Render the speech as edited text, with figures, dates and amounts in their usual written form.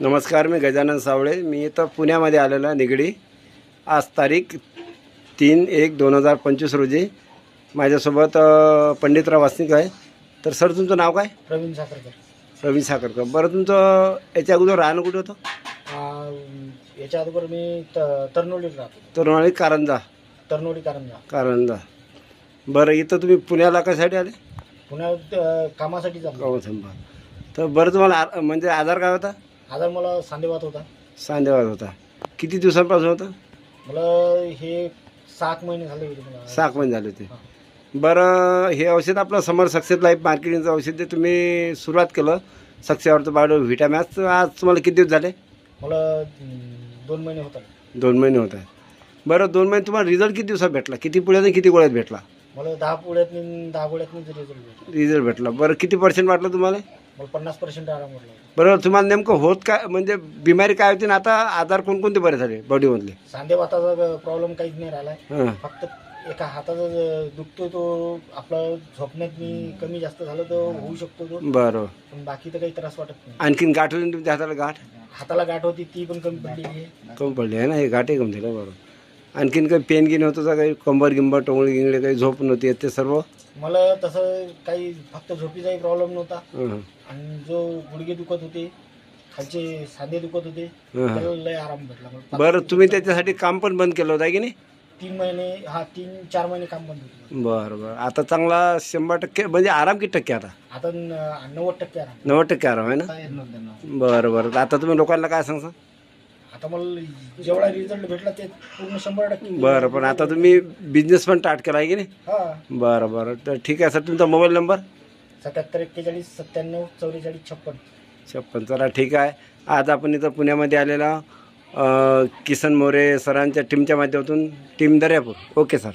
नमस्कार, मी गजानन सावळे. मी इथं पुण्यामध्ये आलेलो आहे, निगडी. आज तारीख 3/1/2025 रोजी. माझ्यासोबत पंडितराव वासनिक आहे. तर सर, तुमचं नाव काय? प्रवीण साखरकर. प्रवीण साखरकर. बरं, तुमचं याच्या अगोदर राहणं कुठं होतं? याच्या अगोदर मी तरनोडीत राहतो. तरुणाळी कारंजा. तरनोडी कारंजा. कारंजा. बरं, इथं तुम्ही पुण्याला कशासाठी आले? पुण्यात कामासाठी चाललो. कौथंबा. तर बरं, तुम्हाला म्हणजे आजार काय होता? आजार मला सांधेवात होता. सांधेवात होता. किती दिवसांपासून होतं? मला हे 7 महिने झाले होते. मला 6 महिने झाले होते. बरं, हे औषध आपलं समर सक्सेस लाईफ मार्केटिंगचं औषध तुम्ही सुरुवात केलं सक्सेसवरचं बायो व्हिटॅमॅक्स. आज तुम्हाला किती दिवस झाले? मला 2 महिने होता. 2 महिने होत आहे. बरं, 2 महिने तुम्हाला रिझल्ट किती दिवसात भेटला? किती पुढ्यात किती गोळ्यात भेटला? मला 10 पुढ्यातून 10 गोळ्यातून रिझल्ट भेटला. रिझल्ट भेटला. बरं, किती पर्सेंट वाटलं तुम्हाला? मला 50% आराम वाटला. बरं, तुम्हाला नेमकं होत काय, म्हणजे बिमारी काय होती ना? आता आजार कोणकोणते बरे झाले बॉडीमधले? सांधेवाताचा प्रॉब्लेम काहीच नाही राहिला. हां. फक्त एका हाताचा दुखतो, तो आपला झोपण्यात मी कमी जास्त झालं तर होऊ शकतो तो. बरं. पण बाकी तर काही त्रास वाटत नाही. आणखीन गाठ होती ना तुमच्या हाताला? हाताला गाठ होती, ती पण कमी पडलेली आहे. कमी पडली आहे ना? हे गाठही कमी झालं. बरं. आणखीन काही पेन गिन होतं का? काही कंबर गिंबर टोंगळी गिंगळे काही झोप नव्हती ते सर्व? मला तसं काही फक्त झोपीचाही प्रॉब्लेम नव्हता. हां. आणि जो गुडघे दुखत होते, खालचे सांधे दुखत होते, हां. त्याला लय आराम भेटला मला. बरं, तुम्ही त्याच्यासाठी काम पण बंद केलं होतं आहे की नाही? 3-4 महिने काम बंद होते. बरं बरं. आता चांगला 100% म्हणजे आराम किती टक्के? आता आता 90% आराम. 90% आराम आहे ना? बरं बरं. आता तुम्ही लोकांना काय सांगता? आता मला जेवढा रिझल्ट भेटला ते पूर्ण 100%. बरं, पण आता तुम्ही बिझनेस पण स्टार्ट केला आहे की नाही? हा. बरं बरं. तर ठीक आहे सर, तुमचा मोबाईल नंबर? 77 41 97 44 56. चला ठीक आहे. आज आपण इथं पुण्यामध्ये आलेला किसन मोरे सरांच्या टीमच्या माध्यमातून, टीम दर्यापूर. Okay sir.